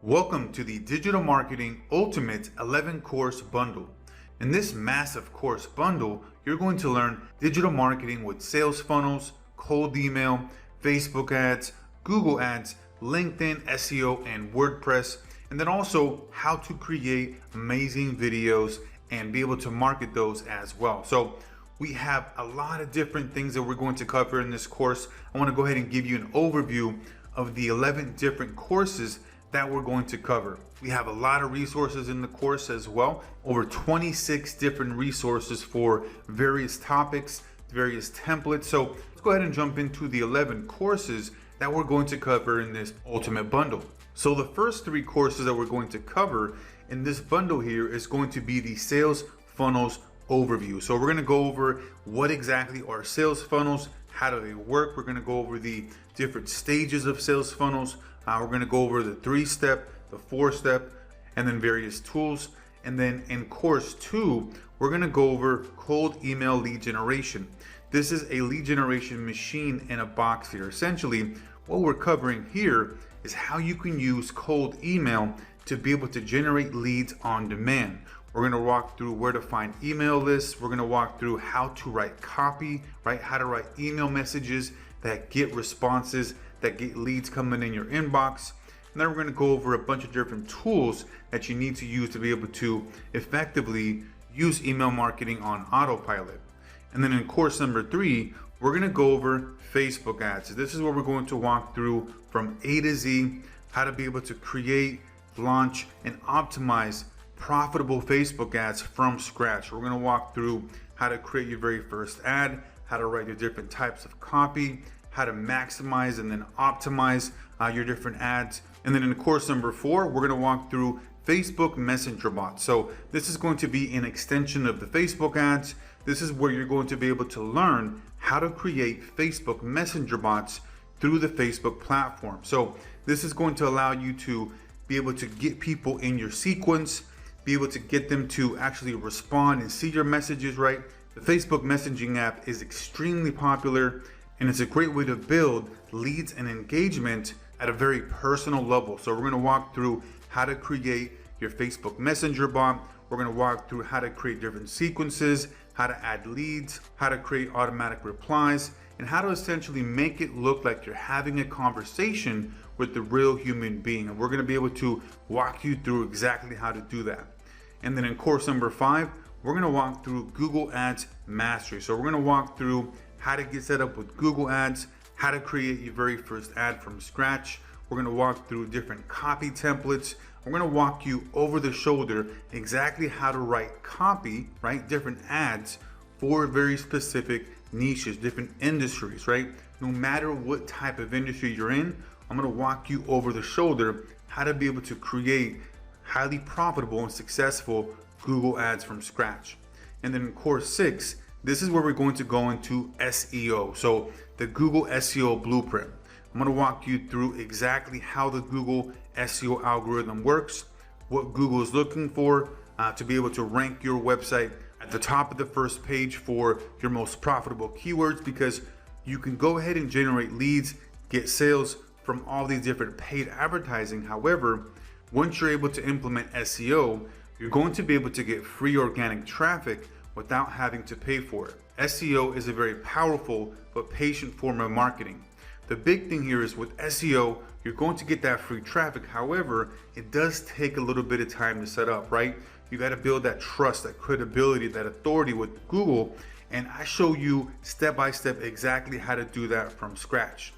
Welcome to the Digital Marketing Ultimate 11 Course Bundle. In this massive course bundle, you're going to learn digital marketing with sales funnels, cold email, Facebook ads, Google ads, LinkedIn, SEO, and WordPress, and then also how to create amazing videos and be able to market those as well. So we have a lot of different things that we're going to cover in this course. I want to go ahead and give you an overview of the 11 different courses that we're going to cover. We have a lot of resources in the course as well, over 26 different resources for various topics, various templates. So let's go ahead and jump into the 11 courses that we're going to cover in this ultimate bundle. So the first 3 courses that we're going to cover in this bundle here is going to be the sales funnels overview. So we're going to go over what exactly are sales funnels, how do they work. We're going to go over the different stages of sales funnels. We're going to go over the 3-step, the 4-step, and then various tools. And then in course 2, we're going to go over cold email lead generation. This is a lead generation machine in a box here. Essentially, what we're covering here is how you can use cold email to be able to generate leads on demand. We're going to walk through where to find email lists. We're going to walk through how to write copy, right? How to write email messages that get responses, that get leads coming in your inbox. And then we're going to go over a bunch of different tools that you need to use to be able to effectively use email marketing on autopilot. And then in course number 3, we're going to go over Facebook ads. This is where we're going to walk through from A to Z, how to be able to create, launch, and optimize profitable Facebook ads from scratch. We're going to walk through how to create your very first ad, how to write your different types of copy, how to maximize and then optimize your different ads. And then in course number 4, we're going to walk through Facebook Messenger bots. So this is going to be an extension of the Facebook ads. This is where you're going to be able to learn how to create Facebook Messenger bots through the Facebook platform. So this is going to allow you to be able to get people in your sequence, be able to get them to actually respond and see your messages, right? The Facebook messaging app is extremely popular, and it's a great way to build leads and engagement at a very personal level. So we're going to walk through how to create your Facebook Messenger bot. We're going to walk through how to create different sequences, how to add leads, how to create automatic replies, and how to essentially make it look like you're having a conversation with the real human being. And we're going to be able to walk you through exactly how to do that. And then in course number 5, we're going to walk through Google Ads Mastery. So we're going to walk through how to get set up with Google Ads, how to create your very first ad from scratch. We're going to walk through different copy templates. We're going to walk you over the shoulder exactly how to write copy, right? Different ads for very specific niches, different industries, right? No matter what type of industry you're in, I'm going to walk you over the shoulder how to be able to create highly profitable and successful Google ads from scratch. And then in course 6, this is where we're going to go into SEO. So the Google SEO blueprint. I'm going to walk you through exactly how the Google SEO algorithm works, what Google is looking for to be able to rank your website at the top of the first page for your most profitable keywords, because you can go ahead and generate leads, get sales from all these different paid advertising. However, once you're able to implement SEO, you're going to be able to get free organic traffic without having to pay for it. SEO is a very powerful but patient form of marketing. The big thing here is with SEO, you're going to get that free traffic. However, it does take a little bit of time to set up, right? You got to build that trust, that credibility, that authority with Google. And I show you step by step exactly how to do that from scratch.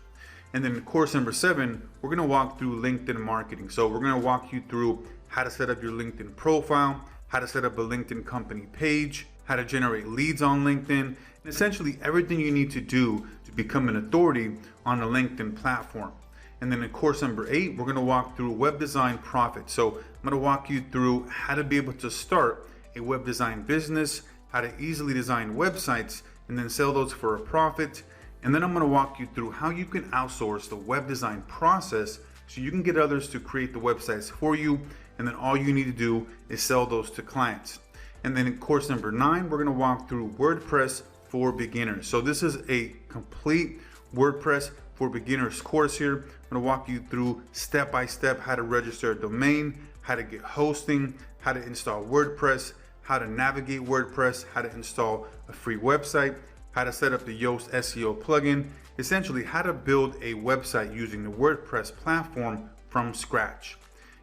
And then in course number 7, we're going to walk through LinkedIn marketing. So we're going to walk you through how to set up your LinkedIn profile, how to set up a LinkedIn company page, how to generate leads on LinkedIn, and essentially everything you need to do to become an authority on the LinkedIn platform. And then in course number 8, we're going to walk through web design profit. So I'm going to walk you through how to be able to start a web design business, how to easily design websites and then sell those for a profit. And then I'm going to walk you through how you can outsource the web design process so you can get others to create the websites for you. And then all you need to do is sell those to clients. And then in course number 9, we're going to walk through WordPress for beginners. So this is a complete WordPress for Beginners course here. I'm going to walk you through step by step how to register a domain, how to get hosting, how to install WordPress, how to navigate WordPress, how to install a free website, how to set up the Yoast SEO plugin, essentially how to build a website using the WordPress platform from scratch.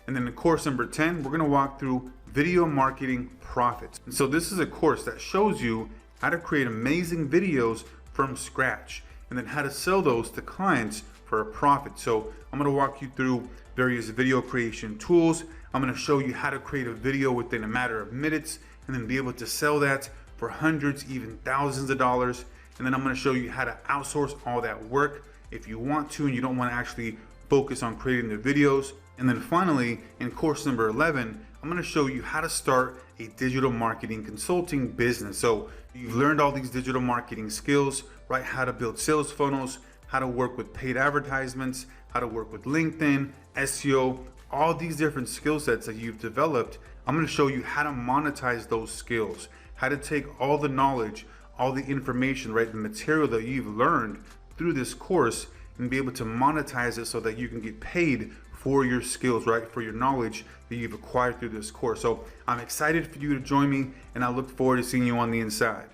And then in course number 10, we're going to walk through video marketing profits. And so this is a course that shows you how to create amazing videos from scratch and then how to sell those to clients for a profit. So I'm going to walk you through various video creation tools. I'm going to show you how to create a video within a matter of minutes and then be able to sell that for hundreds, even thousands of dollars. And then I'm going to show you how to outsource all that work if you want to and you don't want to actually focus on creating the videos. And then finally, in course number 11, I'm going to show you how to start a digital marketing consulting business. So you've learned all these digital marketing skills, right? How to build sales funnels, how to work with paid advertisements, how to work with LinkedIn, SEO, all these different skill sets that you've developed. I'm going to show you how to monetize those skills, how to take all the knowledge, all the information, right? The material that you've learned through this course and be able to monetize it so that you can get paid for your skills, right? For your knowledge that you've acquired through this course. So I'm excited for you to join me and I look forward to seeing you on the inside.